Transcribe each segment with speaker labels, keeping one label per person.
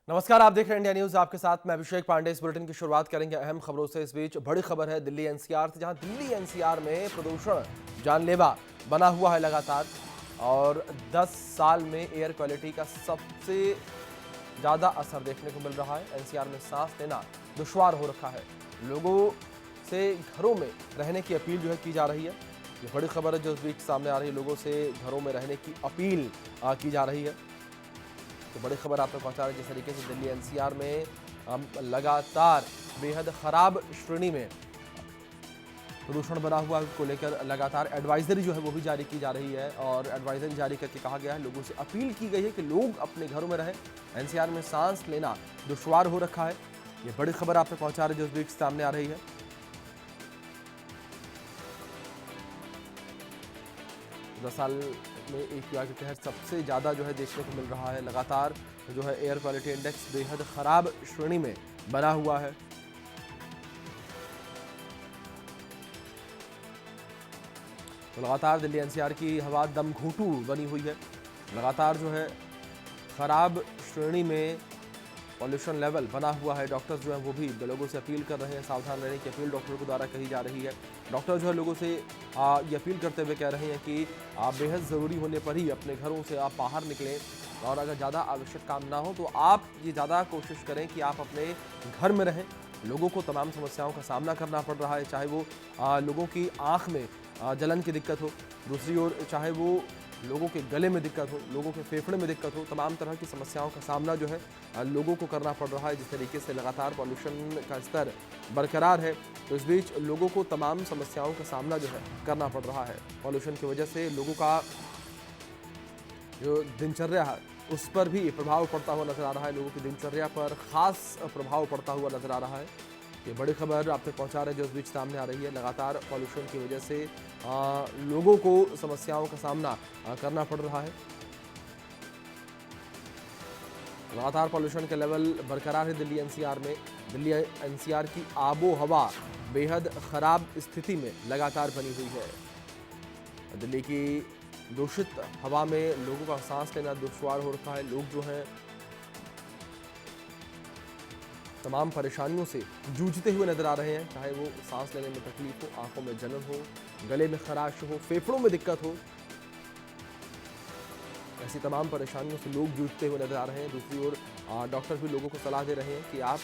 Speaker 1: नमस्कार, आप देख रहे हैं इंडिया न्यूज। आपके साथ मैं अभिषेक पांडे। इस बुलेटिन की शुरुआत करेंगे अहम खबरों से। इस बीच बड़ी खबर है दिल्ली एनसीआर से, जहां दिल्ली एनसीआर में प्रदूषण जानलेवा बना हुआ है लगातार। और 10 साल में एयर क्वालिटी का सबसे ज्यादा असर देखने को मिल रहा है। एनसीआर में सांस लेना दुश्वार हो रखा है। लोगों से घरों में रहने की अपील जो है की जा रही है। ये बड़ी खबर है जो इस बीच सामने आ रही है। लोगों से घरों में रहने की अपील की जा रही है। तो बड़ी खबर आप तक पहुंचा रहे हैं। जिस तरीके से दिल्ली एनसीआर में लगातार बेहद खराब श्रेणी में प्रदूषण बना हुआ है, उसको लेकर लगातार एडवाइजरी जो है वो भी जारी की जा रही है। और एडवाइजरी जारी करके कहा गया है, लोगों से अपील की गई है कि लोग अपने घरों में रहें। एनसीआर में सांस लेना दुश्वार हो रखा है। ये बड़ी खबर आप तक पहुंचा रहे हैं जो इस बीच सामने आ रही है। 10 साल में AQI के तहत सबसे ज़्यादा जो है देखने को मिल रहा है। लगातार जो है एयर क्वालिटी इंडेक्स बेहद खराब श्रेणी में बना हुआ है। तो लगातार दिल्ली एनसीआर की हवा दम घुटू बनी हुई है। लगातार जो है खराब श्रेणी में पॉल्यूशन लेवल बना हुआ है। डॉक्टर्स जो है वो भी लोगों से अपील कर रहे हैं, सावधान रहने की अपील डॉक्टरों के द्वारा कही जा रही है। डॉक्टर जो है लोगों से ये अपील करते हुए कह रहे हैं कि आप बेहद ज़रूरी होने पर ही अपने घरों से आप बाहर निकलें। और अगर ज़्यादा आवश्यक काम ना हो तो आप ये ज़्यादा कोशिश करें कि आप अपने घर में रहें। लोगों को तमाम समस्याओं का सामना करना पड़ रहा है, चाहे वो लोगों की आँख में जलन की दिक्कत हो, दूसरी ओर चाहे वो लोगों के गले में दिक्कत हो, लोगों के फेफड़े में दिक्कत हो। तमाम तरह की समस्याओं का सामना जो है लोगों को करना पड़ रहा है। जिस तरीके से लगातार पॉल्यूशन का स्तर बरकरार है, तो इस बीच लोगों को तमाम समस्याओं का सामना जो है करना पड़ रहा है। पॉल्यूशन की वजह से लोगों का जो दिनचर्या है उस पर भी प्रभाव पड़ता हुआ नजर आ रहा है। लोगों की दिनचर्या पर खास प्रभाव पड़ता हुआ नजर आ रहा है। ये बड़ी खबर आप तक पहुंचा रहे हैं जो इस बीच सामने आ रही है। लगातार पॉल्यूशन की वजह से लोगों को समस्याओं का सामना करना पड़ रहा है। लगातार पॉल्यूशन के लेवल बरकरार है दिल्ली एनसीआर में। दिल्ली एनसीआर की आबो हवा बेहद खराब स्थिति में लगातार बनी हुई है। दिल्ली की दूषित हवा में लोगों का सांस लेना दुश्वार हो रखा है। लोग जो हैं तमाम परेशानियों से जूझते हुए नजर आ रहे हैं, चाहे वो सांस लेने में तकलीफ हो, आंखों में जलन हो, गले में खराश हो, फेफड़ों में दिक्कत हो। ऐसी तमाम परेशानियों से लोग जूझते हुए नजर आ रहे हैं। दूसरी ओर डॉक्टर भी लोगों को सलाह दे रहे हैं कि आप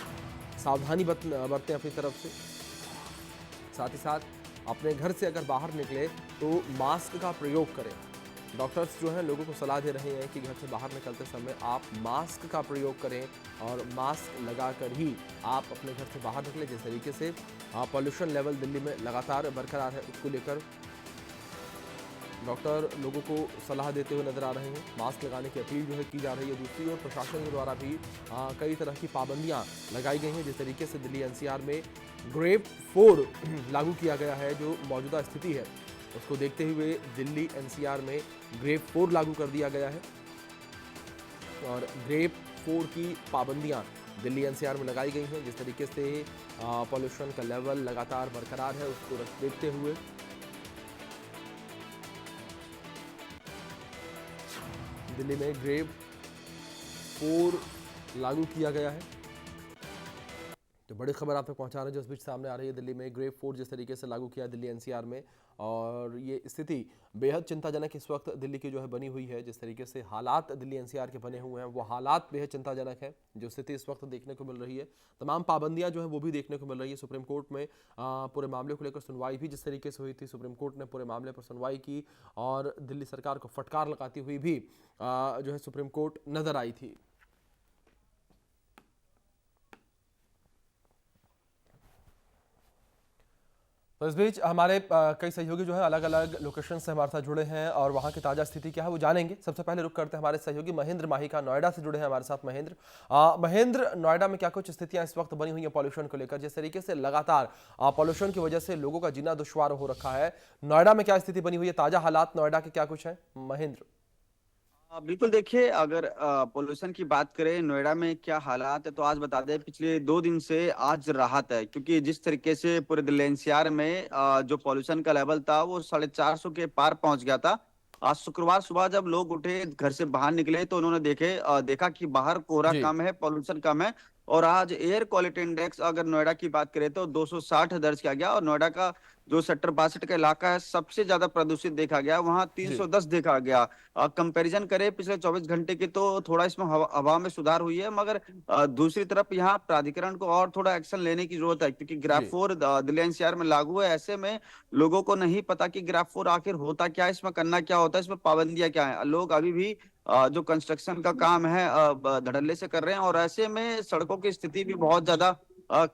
Speaker 1: सावधानी बरतें अपनी तरफ से। साथ ही साथ अपने घर से अगर बाहर निकले तो मास्क का प्रयोग करें। डॉक्टर्स जो हैं लोगों को सलाह दे रहे हैं कि घर से बाहर निकलते समय आप मास्क का प्रयोग करें और मास्क लगाकर ही आप अपने घर से बाहर निकलें। जिस तरीके से पॉल्यूशन लेवल दिल्ली में लगातार बरकरार है, उसको लेकर डॉक्टर लोगों को सलाह देते हुए नजर आ रहे हैं। मास्क लगाने की अपील जो है की जा रही है। दूसरी ओर प्रशासन के द्वारा भी कई तरह की पाबंदियां लगाई गई हैं। जिस तरीके से दिल्ली एनसीआर में ग्रेड 4 लागू किया गया है। जो मौजूदा स्थिति है उसको देखते हुए दिल्ली एनसीआर में ग्रेड 4 लागू कर दिया गया है। और ग्रेड 4 की पाबंदियां दिल्ली एनसीआर में लगाई गई हैं। जिस तरीके से पॉल्यूशन का लेवल लगातार बरकरार है, उसको देखते हुए दिल्ली में ग्रेड 4 लागू किया गया है। तो बड़ी खबर आप तक पहुंचा रहे हैं जो इस बीच सामने आ रही है। दिल्ली में ग्रेड 4 जिस तरीके से लागू किया दिल्ली एनसीआर में, और ये स्थिति बेहद चिंताजनक इस वक्त दिल्ली की जो है बनी हुई है। जिस तरीके से हालात दिल्ली एनसीआर के बने हुए हैं वो हालात बेहद चिंताजनक है। जो स्थिति इस वक्त देखने को मिल रही है, तमाम पाबंदियां जो है वो भी देखने को मिल रही है। सुप्रीम कोर्ट में पूरे मामले को लेकर सुनवाई भी जिस तरीके से हुई थी, सुप्रीम कोर्ट ने पूरे मामले पर सुनवाई की और दिल्ली सरकार को फटकार लगाती हुई भी जो है सुप्रीम कोर्ट नजर आई थी। तो इस बीच हमारे कई सहयोगी जो है अलग अलग लोकेशन से हमारे साथ जुड़े हैं और वहां की ताजा स्थिति क्या है वो जानेंगे। सबसे पहले रुक करते हैं हमारे सहयोगी महेंद्र माहिका, नोएडा से जुड़े हैं हमारे साथ। महेंद्र, नोएडा में क्या कुछ स्थितियां इस वक्त बनी हुई हैं पॉल्यूशन को लेकर? जिस तरीके से लगातार पॉल्यूशन की वजह से लोगों का जीना दुश्वार हो रखा है, नोएडा में क्या स्थिति बनी हुई है? ताजा हालात नोएडा के क्या कुछ है महेंद्र?
Speaker 2: बिल्कुल देखिए, अगर पोल्यूशन की बात करें नोएडा में क्या हालात है तो आज बता दें पिछले 2 दिन से आज राहत है। क्योंकि जिस तरीके से पूरे दिल्ली एनसीआर में जो पोल्यूशन का लेवल था वो 450 के पार पहुंच गया था। आज शुक्रवार सुबह जब लोग उठे, घर से बाहर निकले, तो उन्होंने देखा कि बाहर कोहरा
Speaker 1: जी
Speaker 2: कम है, पॉल्यूशन कम है। और आज एयर क्वालिटी इंडेक्स अगर नोएडा की बात करें तो 260 दर्ज किया गया। और नोएडा का जो सेक्टर 62 का इलाका है, सबसे ज्यादा प्रदूषित देखा गया, वहां
Speaker 1: जी
Speaker 2: 310 देखा गया। कंपैरिजन करें पिछले 24 घंटे की, तो थोड़ा इसमें हवा में सुधार हुई है। मगर दूसरी तरफ यहाँ प्राधिकरण को और थोड़ा एक्शन लेने की जरूरत है, क्योंकि ग्राफ
Speaker 1: जी
Speaker 2: 4 दिल्ली एनसीआर में लागू है। ऐसे में लोगों को नहीं पता कि ग्राफ 4 आखिर होता क्या है, इसमें करना क्या होता है, इसमें पाबंदियां क्या है। लोग अभी भी जो कंस्ट्रक्शन का काम है धड़ल्ले से कर रहे हैं। और ऐसे में सड़कों की स्थिति भी बहुत ज्यादा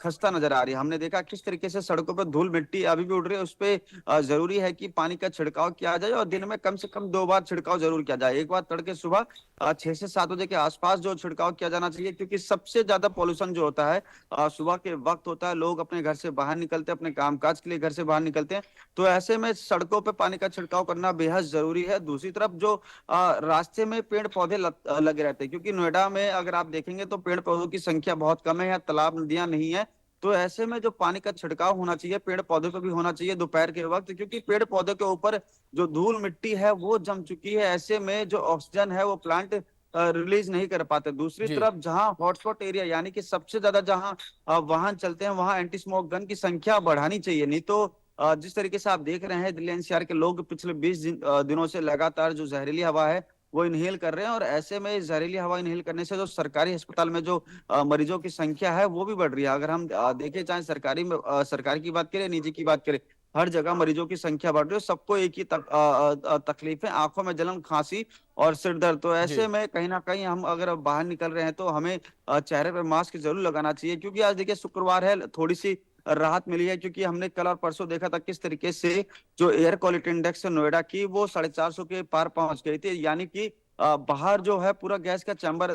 Speaker 2: खस्ता नजर आ रही है। हमने देखा किस तरीके से सड़कों पर धूल मिट्टी अभी भी उड़ रही है। उस पे जरूरी है कि पानी का छिड़काव किया जाए, और दिन में कम से कम 2 बार छिड़काव जरूर किया जाए। एक बार तड़के सुबह 6 से 7 बजे के आसपास जो छिड़काव किया जाना चाहिए, क्योंकि सबसे ज्यादा पॉल्यूशन जो होता है सुबह के वक्त होता है। लोग अपने घर से बाहर निकलते हैं, अपने कामकाज के लिए घर से बाहर निकलते हैं। तो ऐसे में सड़कों पे पानी का छिड़काव करना बेहद जरूरी है। दूसरी तरफ जो रास्ते में पेड़ पौधे लगे रहते हैं, क्योंकि नोएडा में अगर आप देखेंगे तो पेड़ पौधों की संख्या बहुत कम है, यहाँ तालाब नदियां नहीं है। तो ऐसे में जो पानी का छिड़काव होना चाहिए, पेड़ पौधों पे भी होना चाहिए दोपहर के वक्त, क्योंकि पेड़ पौधों के ऊपर जो धूल मिट्टी है वो जम चुकी है। ऐसे में जो ऑक्सीजन है वो प्लांट रिलीज नहीं कर पाते। दूसरी
Speaker 1: जी
Speaker 2: तरफ जहां हॉटस्पॉट एरिया, यानी कि सबसे ज्यादा जहां वाहन चलते हैं, वहां एंटी स्मोक गन की संख्या बढ़ानी चाहिए। नहीं तो जिस तरीके से आप देख रहे हैं, दिल्ली एनसीआर के लोग पिछले 20 दिनों से लगातार जो जहरीली हवा है वो इनहेल कर रहे हैं। और ऐसे में जहरीली हवा इनहेल करने से जो सरकारी अस्पताल में जो मरीजों की संख्या है वो भी बढ़ रही है। अगर हम देखें, चाहे सरकारी की बात करें, निजी की बात करें, हर जगह मरीजों की संख्या बढ़ रही है। सबको एक ही तकलीफ है, आंखों में जलन, खांसी और सिर दर्द। तो
Speaker 1: जी
Speaker 2: ऐसे में कहीं ना कहीं हम अगर बाहर निकल रहे हैं तो हमें चेहरे पर मास्क जरूर लगाना चाहिए। क्योंकि आज देखिए शुक्रवार है, थोड़ी सी राहत मिली है, क्योंकि हमने कल और परसों देखा था किस तरीके से जो एयर क्वालिटी इंडेक्स है नोएडा की, वो 450 के पार पहुंच गई थी। यानी कि बाहर जो है पूरा गैस का चैम्बर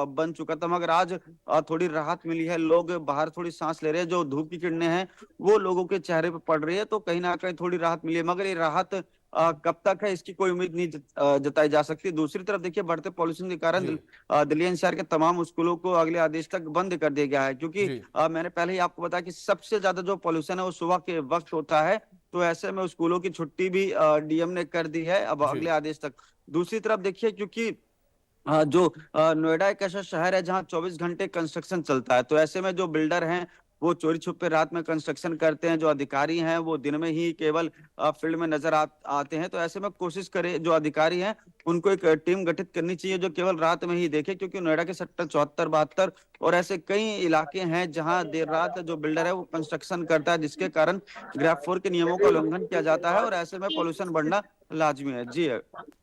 Speaker 2: बन चुका था। मगर आज थोड़ी राहत मिली है, लोग बाहर थोड़ी सांस ले रहे हैं। जो धूप की किरणें हैं वो लोगों के चेहरे पर पड़ रही है, तो कहीं ना कहीं थोड़ी राहत मिली है। मगर ये राहत कब तक है, इसकी कोई उम्मीद नहीं जताई जा सकती। दूसरी तरफ देखिए, बढ़ते पॉल्यूशन के कारण
Speaker 1: जी
Speaker 2: दिल्ली एनसीआर के तमाम स्कूलों को अगले आदेश तक बंद कर दिया गया है। क्योंकि
Speaker 1: जी
Speaker 2: मैंने पहले ही आपको बताया कि सबसे ज्यादा जो पॉल्यूशन है वो सुबह के वक्त होता है। तो ऐसे में स्कूलों की छुट्टी भी डीएम ने कर दी है अब
Speaker 1: जी
Speaker 2: अगले आदेश तक। दूसरी तरफ देखिए, क्योंकि जो नोएडा एक ऐसा शहर है जहां 24 घंटे कंस्ट्रक्शन चलता है। तो ऐसे में जो बिल्डर हैं वो चोरी छुपे रात में कंस्ट्रक्शन करते हैं, जो अधिकारी हैं वो दिन में ही केवल फील्ड में नजर आते हैं। तो ऐसे में कोशिश करें, जो अधिकारी हैं उनको एक टीम गठित करनी चाहिए जो केवल रात में ही देखे। क्योंकि नोएडा के सेक्टर 74, 72 और ऐसे कई इलाके हैं जहां देर रात जो बिल्डर है वो कंस्ट्रक्शन करता है, जिसके कारण ग्राफ 4 के नियमों का उल्लंघन किया जाता है। और ऐसे में पॉल्यूशन बढ़ना लाजमी है। जी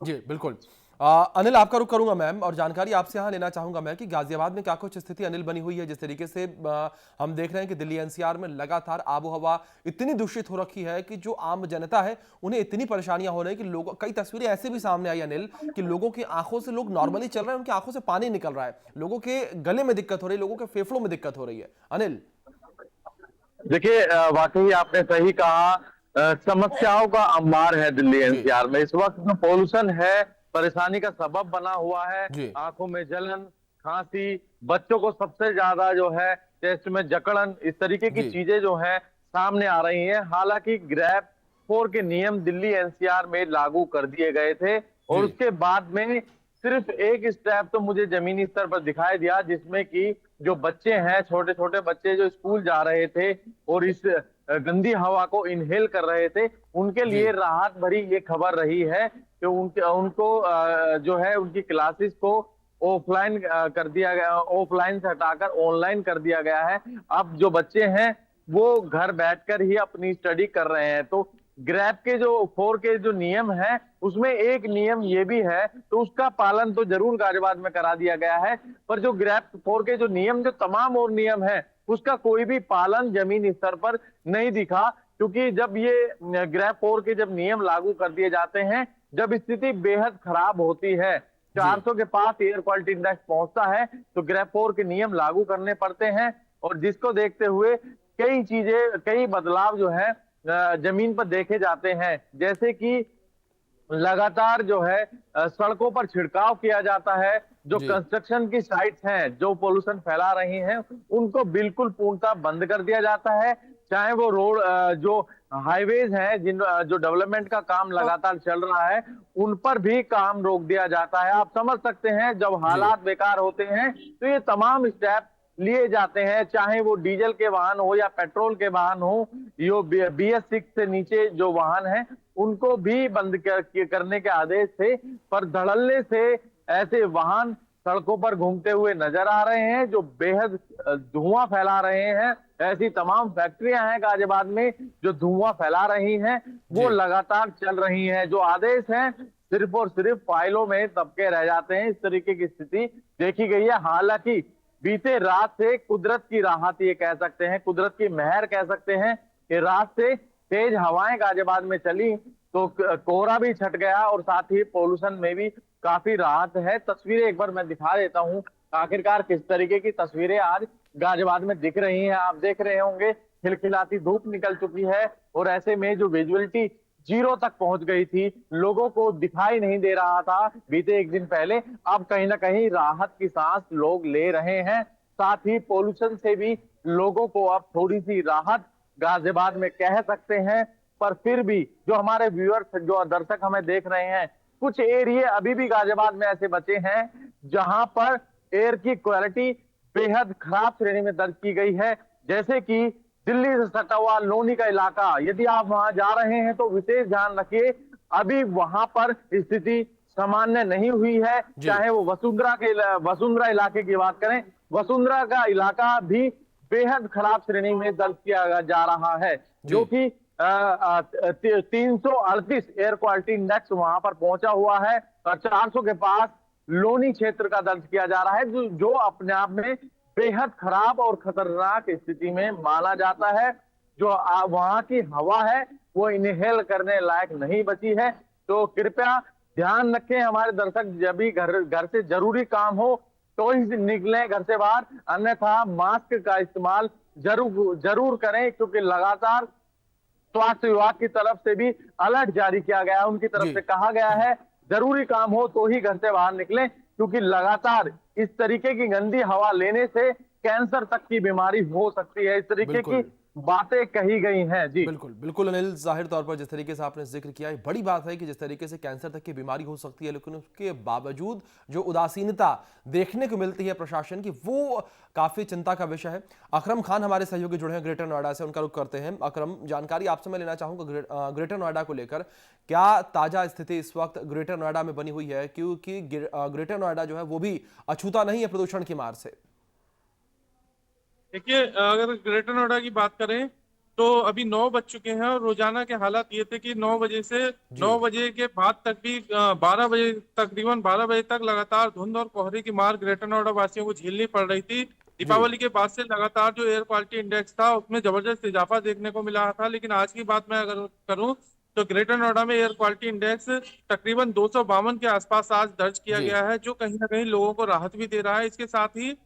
Speaker 1: जी बिल्कुल। अनिल, आपका रुख करूंगा मैम, और जानकारी आपसे यहाँ लेना चाहूंगा मैं कि गाजियाबाद में क्या कुछ स्थिति अनिल बनी हुई है। जिस तरीके से हम देख रहे हैं कि दिल्ली एनसीआर में लगातार आबो हवा इतनी दूषित हो रखी है कि जो आम जनता है उन्हें इतनी परेशानियां हो रही है कि लोग, कई तस्वीरें ऐसे भी सामने आई अनिल कि लोगों की आंखों से, लोग नॉर्मली चल रहे हैं, उनकी आंखों से पानी निकल रहा है, लोगों के गले में दिक्कत हो रही है, लोगों के फेफड़ों में दिक्कत हो रही है। अनिल।
Speaker 3: देखिए, वाकई आपने सही कहा। समस्याओं का अंबार है दिल्ली
Speaker 1: जी
Speaker 3: एनसीआर में। इस वक्त जो पोल्यूशन है परेशानी का सबब बना हुआ है।
Speaker 1: जी
Speaker 3: आंखों में जलन, खांसी, बच्चों को सबसे ज्यादा जो है चेस्ट में जकड़न, इस तरीके की
Speaker 1: जी
Speaker 3: चीजें जो है सामने आ रही हैं। हालांकि ग्रैब 4 के नियम दिल्ली एनसीआर में लागू कर दिए गए थे, और
Speaker 1: जी
Speaker 3: उसके बाद में सिर्फ एक स्टेप तो मुझे जमीनी स्तर पर दिखाई दिया, जिसमें कि जो बच्चे हैं, छोटे छोटे बच्चे जो स्कूल जा रहे थे और इस गंदी हवा को इनहेल कर रहे थे, उनके
Speaker 1: जी
Speaker 3: लिए राहत भरी ये खबर रही है कि उनको जो है उनकी क्लासेस को ऑफलाइन कर दिया गया, ऑफलाइन से हटाकर ऑनलाइन कर दिया गया है। अब जो बच्चे हैं वो घर बैठकर ही अपनी स्टडी कर रहे हैं। तो ग्रैब के जो 4 के जो नियम है उसमें एक नियम ये भी है, तो उसका पालन तो जरूर गाजियाबाद में करा दिया गया है। पर जो ग्रैब 4 के जो नियम, जो तमाम और नियम है, उसका कोई भी पालन जमीनी स्तर पर नहीं दिखा। क्योंकि जब ये ग्रैब 4 के जब नियम लागू कर दिए जाते हैं, जब स्थिति बेहद खराब होती है,
Speaker 1: जी
Speaker 3: 400 के पास एयर क्वालिटी इंडेक्स पहुंचता है, तो ग्रैब 4 के नियम लागू करने पड़ते हैं। और जिसको देखते हुए कई चीजें, कई बदलाव जो है जमीन पर देखे जाते हैं। जैसे कि लगातार जो है सड़कों पर छिड़काव किया जाता है। जो
Speaker 1: जी
Speaker 3: कंस्ट्रक्शन की साइट्स हैं जो पोल्यूशन फैला रही हैं, उनको बिल्कुल पूर्णतः बंद कर दिया जाता है। चाहे वो रोड जो हाईवेज हैं, जिन जो डेवलपमेंट का काम लगातार चल रहा है, उन पर भी काम रोक दिया जाता है। आप समझ सकते हैं, जब
Speaker 1: जी
Speaker 3: हालात बेकार होते हैं तो ये तमाम स्टेप लिए जाते हैं, चाहे वो डीजल के वाहन हो या पेट्रोल के वाहन हो। यो BS6 से नीचे जो वाहन है उनको भी बंद करने के आदेश थे, पर धड़ल्ले से ऐसे वाहन सड़कों पर घूमते हुए नजर आ रहे हैं जो बेहद धुआं फैला रहे हैं। ऐसी तमाम फैक्ट्रियां हैं गाजियाबाद में जो धुआं फैला रही हैं, वो
Speaker 1: जी
Speaker 3: लगातार चल रही हैं। जो आदेश हैं सिर्फ और सिर्फ फाइलों में दबके रह जाते हैं। इस तरीके की स्थिति देखी गई है। हालांकि बीते रात से कुदरत की राहत ये कह सकते हैं, कुदरत की मेहर कह सकते हैं कि रात से तेज हवाएं गाजियाबाद में चली तो कोहरा भी छट गया और साथ ही पोल्यूशन में भी काफी राहत है। तस्वीरें एक बार मैं दिखा देता हूं आखिरकार किस तरीके की तस्वीरें आज गाजियाबाद में दिख रही हैं। आप देख रहे होंगे खिलखिलाती धूप निकल चुकी है और ऐसे में जो विजुअलिटी 0 तक पहुंच गई थी, लोगों को दिखाई नहीं दे रहा था बीते एक दिन पहले, अब कहीं ना कहीं राहत की सांस लोग ले रहे हैं। साथ ही पोल्यूशन से भी लोगों को अब थोड़ी सी राहत गाजियाबाद में कह सकते हैं। पर फिर भी जो हमारे व्यूअर्स, जो दर्शक हमें देख रहे हैं, कुछ एरिया अभी भी गाजियाबाद में ऐसे बचे हैं जहां पर एयर की क्वालिटी बेहद खराब श्रेणी में दर्ज की गई है। जैसे कि दिल्ली से सटा हुआ लोनी का इलाका, यदि आप वहां जा रहे हैं तो विशेष ध्यान रखिए, अभी वहां पर स्थिति सामान्य नहीं हुई है।
Speaker 1: जी
Speaker 3: चाहे वो वसुंधरा इलाके की बात करें, वसुंधरा का इलाका भी बेहद खराब श्रेणी में दर्ज किया जा रहा है, जो कि 338 एयर क्वालिटी इंडेक्स वहां पर पहुंचा हुआ है और 400 के पास लोनी क्षेत्र का दर्ज किया जा रहा है, जो अपने आप में बेहद खराब और खतरनाक स्थिति में माना जाता है। जो वहां की हवा है वो इनहेल करने लायक नहीं बची है। तो कृपया ध्यान रखें हमारे दर्शक, जब भी घर से जरूरी काम हो तो ही निकलें घर से बाहर, अन्यथा मास्क का इस्तेमाल जरूर करें, क्योंकि लगातार स्वास्थ्य विभाग की तरफ से भी अलर्ट जारी किया गया है। उनकी तरफ
Speaker 1: जी
Speaker 3: से कहा गया है जरूरी काम हो तो ही घर से बाहर निकलें, क्योंकि लगातार इस तरीके की गंदी हवा लेने से कैंसर तक की बीमारी हो सकती है। इस तरीके की
Speaker 1: बिल्कुल
Speaker 3: बातें कही गई हैं। जी
Speaker 1: बिल्कुल बिल्कुल अनिल, जाहिर तौर पर जिस तरीके से आपने जिक्र किया है, बड़ी बात है कि जिस तरीके से कैंसर तक की बीमारी हो सकती है, लेकिन उसके बावजूद जो उदासीनता देखने को मिलती है प्रशासन की, वो काफी चिंता का विषय है। अकरम खान हमारे सहयोगी जुड़े हैं ग्रेटर नोएडा से, उनका रुख करते हैं। अकरम, जानकारी आपसे मैं लेना चाहूंगा ग्रेटर नोएडा को लेकर, क्या ताजा स्थिति इस वक्त ग्रेटर नोएडा में बनी हुई है, क्योंकि ग्रेटर नोएडा जो है वो भी अछूता नहीं है प्रदूषण की मार से।
Speaker 4: देखिए, अगर ग्रेटर नोएडा की बात करें तो अभी 9 बज चुके हैं और रोजाना के हालात ये थे कि 9 बजे से
Speaker 1: जी
Speaker 4: 9 बजे के बाद तक भी 12 बजे, तकरीबन 12 बजे तक लगातार धुंध और कोहरे की मार ग्रेटर नोएडा वासियों को झेलनी पड़ रही थी।
Speaker 1: जी
Speaker 4: दीपावली के बाद से लगातार जो एयर क्वालिटी इंडेक्स था उसमें जबरदस्त इजाफा देखने को मिला था, लेकिन आज की बात मैं अगर करूं तो ग्रेटर नोएडा में एयर क्वालिटी इंडेक्स तकरीबन 252 के आसपास आज दर्ज किया
Speaker 1: जी
Speaker 4: गया है, जो कहीं ना कहीं लोगों को राहत भी दे रहा है। इसके साथ ही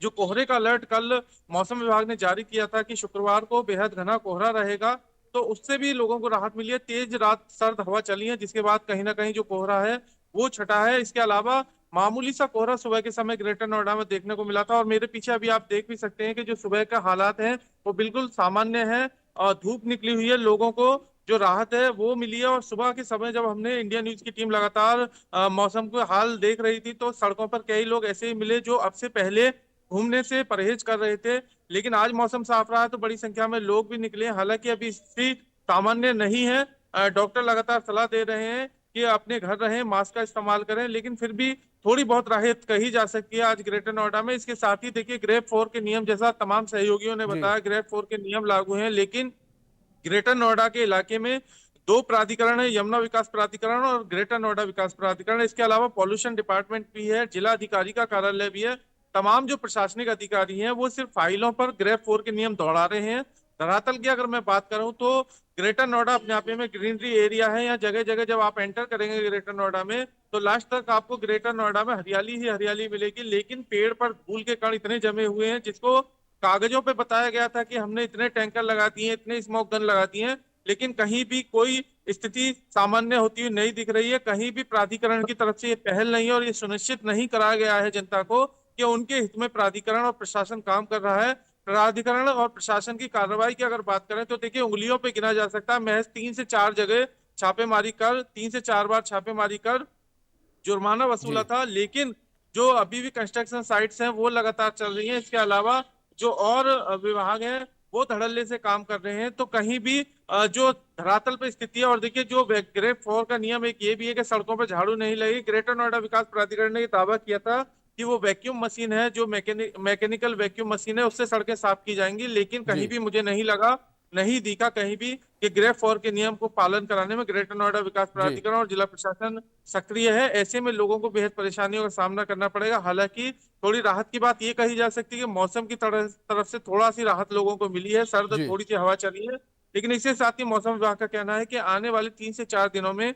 Speaker 4: जो कोहरे का अलर्ट कल मौसम विभाग ने जारी किया था कि शुक्रवार को बेहद घना कोहरा रहेगा, तो उससे भी लोगों को राहत मिली है। तेज रात सर्द हवा चली है, जिसके बाद कहीं ना कहीं जो कोहरा है वो छटा है। इसके अलावा मामूली सा कोहरा सुबह के समय ग्रेटर नोएडा में देखने को मिला था और मेरे पीछे अभी आप देख भी सकते हैं कि जो सुबह का हालात है वो बिल्कुल सामान्य है और धूप निकली हुई है, लोगों को जो राहत है वो मिली है। और सुबह के समय जब हमने इंडिया न्यूज की टीम लगातार मौसम को हाल देख रही थी तो सड़कों पर कई लोग ऐसे ही मिले जो अब से पहले घूमने से परहेज कर रहे थे, लेकिन आज मौसम साफ रहा है तो बड़ी संख्या में लोग भी निकले। हालांकि अभी स्थिति सामान्य नहीं है, डॉक्टर लगातार सलाह दे रहे हैं कि अपने घर रहें, मास्क का इस्तेमाल करें, लेकिन फिर भी थोड़ी बहुत राहत कही जा सकती है आज ग्रेटर नोएडा में। इसके साथ ही देखिए, ग्रेड 4 के नियम, जैसा तमाम सहयोगियों ने
Speaker 1: जी
Speaker 4: बताया, ग्रेड 4 के नियम लागू हैं, लेकिन ग्रेटर नोएडा के इलाके में 2 प्राधिकरण है, यमुना विकास प्राधिकरण और ग्रेटर नोएडा विकास प्राधिकरण। इसके अलावा पॉल्यूशन डिपार्टमेंट भी है, जिला अधिकारी का कार्यालय भी है। तमाम जो प्रशासनिक अधिकारी हैं वो सिर्फ फाइलों पर ग्रेड 4 के नियम दोहरा रहे हैं। धरातल की अगर मैं बात करूं तो ग्रेटर नोएडा अपने आप में ग्रीनरी एरिया है। यहाँ जगह जगह जब आप एंटर करेंगे ग्रेटर नोएडा में तो लास्ट तक आपको ग्रेटर नोएडा में हरियाली ही हरियाली मिलेगी, लेकिन पेड़ पर धूल के कण इतने जमे हुए हैं, जिसको कागजों पे बताया गया था कि हमने इतने टैंकर लगा दिए, इतने स्मोक गन लगा दिए हैं, लेकिन कहीं भी कोई स्थिति सामान्य होती हुई नहीं दिख रही है। कहीं भी प्राधिकरण की तरफ से ये पहल नहीं है और ये सुनिश्चित नहीं कराया गया है जनता को कि उनके हित में प्राधिकरण और प्रशासन काम कर रहा है। प्राधिकरण और प्रशासन की कार्रवाई की अगर बात करें तो देखिए उंगलियों पे गिना जा सकता है। महज 3 से 4 जगह छापेमारी कर 3 से 4 बार छापेमारी कर जुर्माना वसूला
Speaker 1: जी
Speaker 4: था, लेकिन जो अभी भी कंस्ट्रक्शन साइट्स हैं वो लगातार चल रही हैं। इसके अलावा जो और विभाग हैं वो धड़ल्ले से काम कर रहे हैं। तो कहीं भी जो धरातल पर स्थिति है, और देखिए जो ग्रेड 4 का नियम एक ये भी है कि सड़कों पर झाड़ू नहीं लगेगी। ग्रेटर नोएडा विकास प्राधिकरण ने ये दावा किया था कि वो वैक्यूम मशीन है, जो मैकेनिकल वैक्यूम मशीन है, उससे सड़कें साफ की जाएंगी, लेकिन कहीं
Speaker 1: जी
Speaker 4: भी मुझे नहीं दिखा कहीं भी कि ग्रेड 4 के नियम को पालन कराने में ग्रेटर नोएडा विकास
Speaker 1: जी
Speaker 4: प्राधिकरण और जिला प्रशासन सक्रिय है। ऐसे में लोगों को बेहद परेशानियों का सामना करना पड़ेगा। हालांकि थोड़ी राहत की बात ये कही जा सकती है कि मौसम की तरफ से थोड़ा सी राहत लोगों को मिली है, सर्द
Speaker 1: जी
Speaker 4: थोड़ी सी हवा चली है। लेकिन इसके साथ ही मौसम विभाग का कहना है कि आने वाले 3 से 4 दिनों में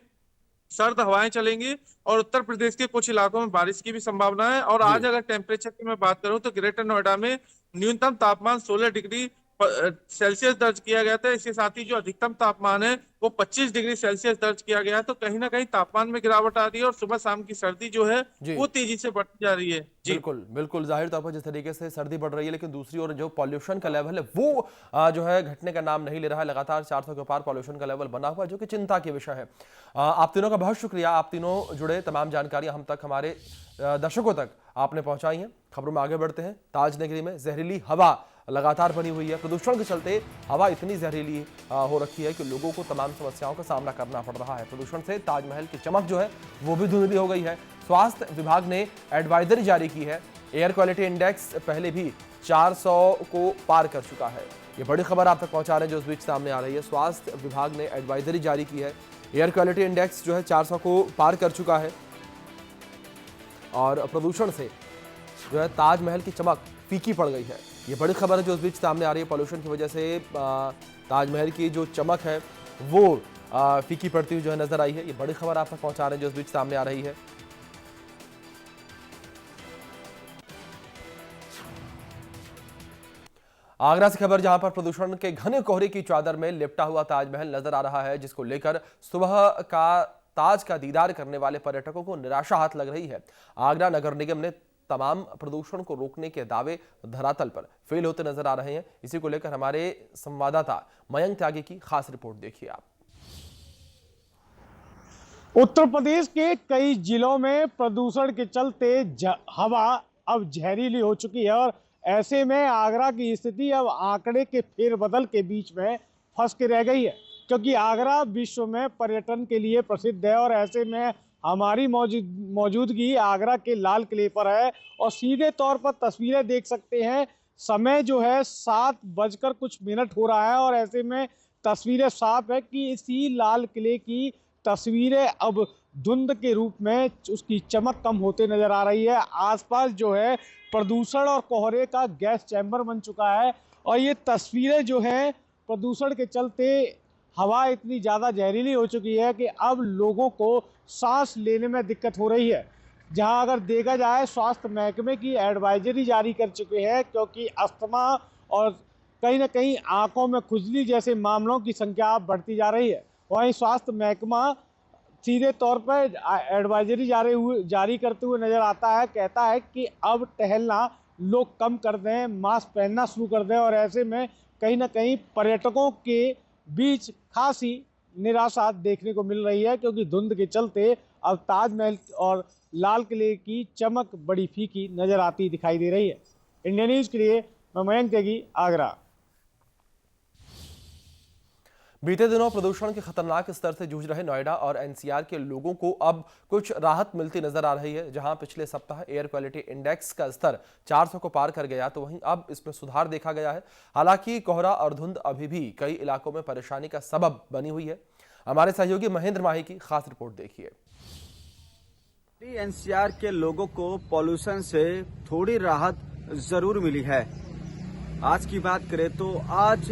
Speaker 4: सर्द हवाएं चलेंगी और उत्तर प्रदेश के कुछ इलाकों में बारिश की भी संभावना है। और
Speaker 1: जी
Speaker 4: आज अगर टेम्परेचर की मैं बात करूं तो ग्रेटर नोएडा में न्यूनतम तापमान 16 डिग्री सेल्सियस दर्ज किया गया था। इसके साथ ही जो अधिकतम तापमान है वो 25 डिग्री सेल्सियस दर्ज किया गया है। तो कहीं ना कहीं तापमान में गिरावट आ रही है और सुबह शाम की सर्दी जो है
Speaker 1: जी
Speaker 4: वो तेजी से बढ़ती जा रही है। जी
Speaker 1: बिल्कुल बिल्कुल, जाहिर तौर पर जिस तरीके से सर्दी बढ़ रही है, लेकिन दूसरी ओर जो पॉल्यूशन का लेवल है वो जो है घटने का नाम नहीं ले रहा है। लगातार 400 के पार पॉल्यूशन का लेवल बना हुआ है, जो कि चिंता की विषय है। आप तीनों का बहुत शुक्रिया, आप तीनों जुड़े, तमाम जानकारियां हम तक, हमारे दर्शकों तक आपने पहुंचाई हैं। खबरों में आगे बढ़ते हैं। ताज नगरी में जहरीली हवा लगातार बनी हुई है। प्रदूषण के चलते हवा इतनी जहरीली हो रखी है कि लोगों को तमाम समस्याओं का सामना करना पड़ रहा है। प्रदूषण से ताजमहल की चमक जो है वो भी धुंधली हो गई है। स्वास्थ्य विभाग ने एडवाइजरी जारी की है। एयर क्वालिटी इंडेक्स पहले भी 400 को पार कर चुका है। ये बड़ी खबर आप तक पहुंचा रहे हैं जो इस बीच सामने आ रही है। स्वास्थ्य विभाग ने एडवाइजरी जारी की है। एयर क्वालिटी इंडेक्स जो है 400 को पार कर चुका है और प्रदूषण से जो है ताजमहल की चमक फीकी पड़ गई है। ये बड़ी खबर है जो इस बीच सामने आ रही है। पॉल्यूशन की वजह से ताजमहल की जो चमक है वो फीकी पड़ती हुई जो है नजर आई है। ये बड़ी खबर आप तक पहुंचा रहे हैं जो इस बीच सामने आ रही है। आगरा से खबर, जहां पर प्रदूषण के घने कोहरे की चादर में लिपटा हुआ ताजमहल नजर आ रहा है, जिसको लेकर सुबह का ताज का दीदार करने वाले पर्यटकों को निराशा हाथ लग रही है। आगरा नगर निगम ने तमाम प्रदूषण को रोकने के दावे धरातल पर फेल होते नजर आ रहे हैं। इसी को लेकर हमारे संवाददाता मयंक त्यागी की खास रिपोर्ट देखिए आप।
Speaker 5: उत्तर प्रदेश के कई जिलों में प्रदूषण के चलते हवा अब जहरीली हो चुकी है और ऐसे में आगरा की स्थिति अब आंकड़े के फेरबदल के बीच में फंस के रह गई है, क्योंकि आगरा विश्व में पर्यटन के लिए प्रसिद्ध है और ऐसे में हमारी मौजूदगी आगरा के लाल किले पर है और सीधे तौर पर तस्वीरें देख सकते हैं। समय जो है 7:00 हो रहा है और ऐसे में तस्वीरें साफ है कि इसी लाल किले की तस्वीरें अब धुंध के रूप में उसकी चमक कम होते नजर आ रही है। आसपास जो है प्रदूषण और कोहरे का गैस चैम्बर बन चुका है और ये तस्वीरें जो है प्रदूषण के चलते हवा इतनी ज़्यादा जहरीली हो चुकी है कि अब लोगों को सांस लेने में दिक्कत हो रही है। जहां अगर देखा जाए स्वास्थ्य महकमे की एडवाइजरी जारी कर चुके हैं, क्योंकि अस्थमा और कहीं ना कहीं आंखों में खुजली जैसे मामलों की संख्या अब बढ़ती जा रही है। वहीं स्वास्थ्य महकमा सीधे तौर पर एडवाइजरी जारी करते हुए नज़र आता है, कहता है कि अब टहलना लोग कम कर दें, मास्क पहनना शुरू कर दें और ऐसे में कहीं ना कहीं पर्यटकों के बीच खासी निराशा देखने को मिल रही है, क्योंकि धुंध के चलते अब ताजमहल और लाल किले की चमक बड़ी फीकी नजर आती दिखाई दे रही है। इंडिया न्यूज के लिए मैं मयंक त्यागी, आगरा।
Speaker 1: बीते दिनों प्रदूषण के खतरनाक स्तर से जूझ रहे नोएडा और एनसीआर के लोगों को अब कुछ राहत मिलती नजर आ रही है। जहां पिछले सप्ताह एयर क्वालिटी इंडेक्स का स्तर 400 को पार कर गया, तो वहीं अब इसमें सुधार देखा गया है। हालांकि कोहरा और धुंध अभी भी कई इलाकों में परेशानी का सबब बनी हुई है। हमारे सहयोगी महेंद्र माही की खास रिपोर्ट देखिए।
Speaker 2: एनसीआर के लोगों को पॉल्यूशन से थोड़ी राहत जरूर मिली है। आज की बात करें तो आज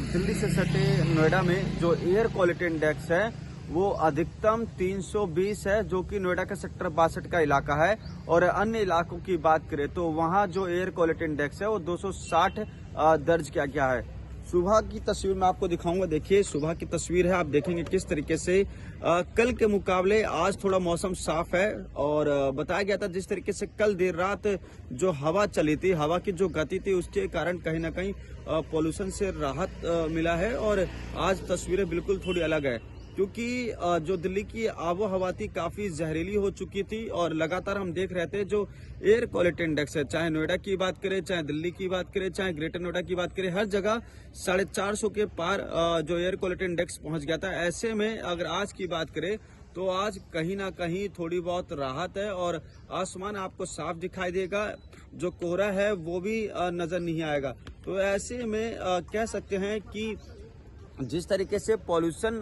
Speaker 2: दिल्ली से सटे नोएडा में जो एयर क्वालिटी इंडेक्स है वो अधिकतम 320 है, जो कि नोएडा का सेक्टर 62 का इलाका है। और अन्य इलाकों की बात करें तो वहां जो एयर क्वालिटी इंडेक्स है वो 260 दर्ज किया गया है। सुबह की तस्वीर मैं आपको दिखाऊंगा। देखिए सुबह की तस्वीर है, आप देखेंगे किस तरीके से कल के मुकाबले आज थोड़ा मौसम साफ है। और बताया गया था जिस तरीके से कल देर रात जो हवा चली थी, हवा की जो गति थी, उसके कारण कहीं ना कहीं पॉल्यूशन से राहत मिला है। और आज तस्वीरें बिल्कुल थोड़ी अलग है, क्योंकि जो दिल्ली की आबो हवा थी काफी जहरीली हो चुकी थी। और लगातार हम देख रहे थे जो एयर क्वालिटी इंडेक्स है, चाहे नोएडा की बात करें, चाहे दिल्ली की बात करें, चाहे ग्रेटर नोएडा की बात करें, हर जगह 450 के पार जो एयर क्वालिटी इंडेक्स पहुंच गया था। ऐसे में अगर आज की बात करें तो आज कहीं ना कहीं थोड़ी बहुत राहत है और आसमान आपको साफ दिखाई देगा, जो कोहरा है वो भी नजर नहीं आएगा। तो ऐसे में कह सकते हैं कि जिस तरीके से पॉल्यूशन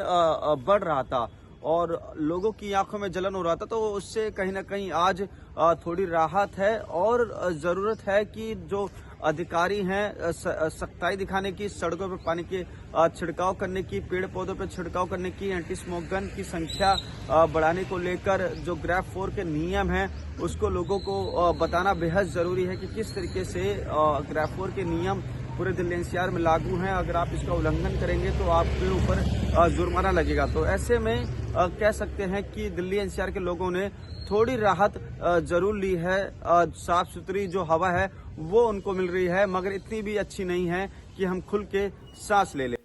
Speaker 2: बढ़ रहा था और लोगों की आंखों में जलन हो रहा था, तो उससे कहीं ना कहीं आज थोड़ी राहत है। और ज़रूरत है कि जो अधिकारी हैं सख्ताई दिखाने की, सड़कों पर पानी के छिड़काव करने की, पेड़ पौधों पर छिड़काव करने की, एंटी स्मोक गन की संख्या बढ़ाने को लेकर जो ग्रैफ 4 के नियम हैं उसको लोगों को बताना बेहद ज़रूरी है कि किस तरीके से ग्रैफ 4 के नियम पूरे दिल्ली एनसीआर में लागू हैं। अगर आप इसका उल्लंघन करेंगे तो आपके ऊपर जुर्माना लगेगा। तो ऐसे में कह सकते हैं कि दिल्ली एनसीआर के लोगों ने थोड़ी राहत जरूर ली है। साफ सुथरी जो हवा है वो उनको मिल रही है, मगर इतनी भी अच्छी नहीं है कि हम खुल के सांस ले लें।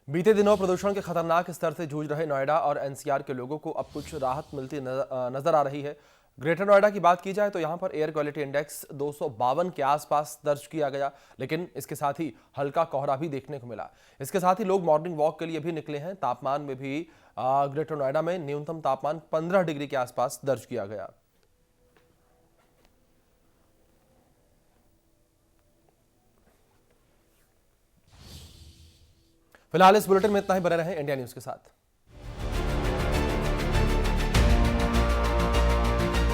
Speaker 1: बीते दिनों प्रदूषण के खतरनाक स्तर से जूझ रहे नोएडा और एनसीआर के लोगों को अब कुछ राहत मिलती नजर आ रही है। ग्रेटर नोएडा की बात की जाए तो यहां पर एयर क्वालिटी इंडेक्स 252 के आसपास दर्ज किया गया, लेकिन इसके साथ ही हल्का कोहरा भी देखने को मिला। इसके साथ ही लोग मॉर्निंग वॉक के लिए भी निकले हैं। तापमान में भी ग्रेटर नोएडा में न्यूनतम तापमान 15 डिग्री के आसपास दर्ज किया गया। फिलहाल इस बुलेटिन में इतना ही। बने रहें इंडिया न्यूज के साथ।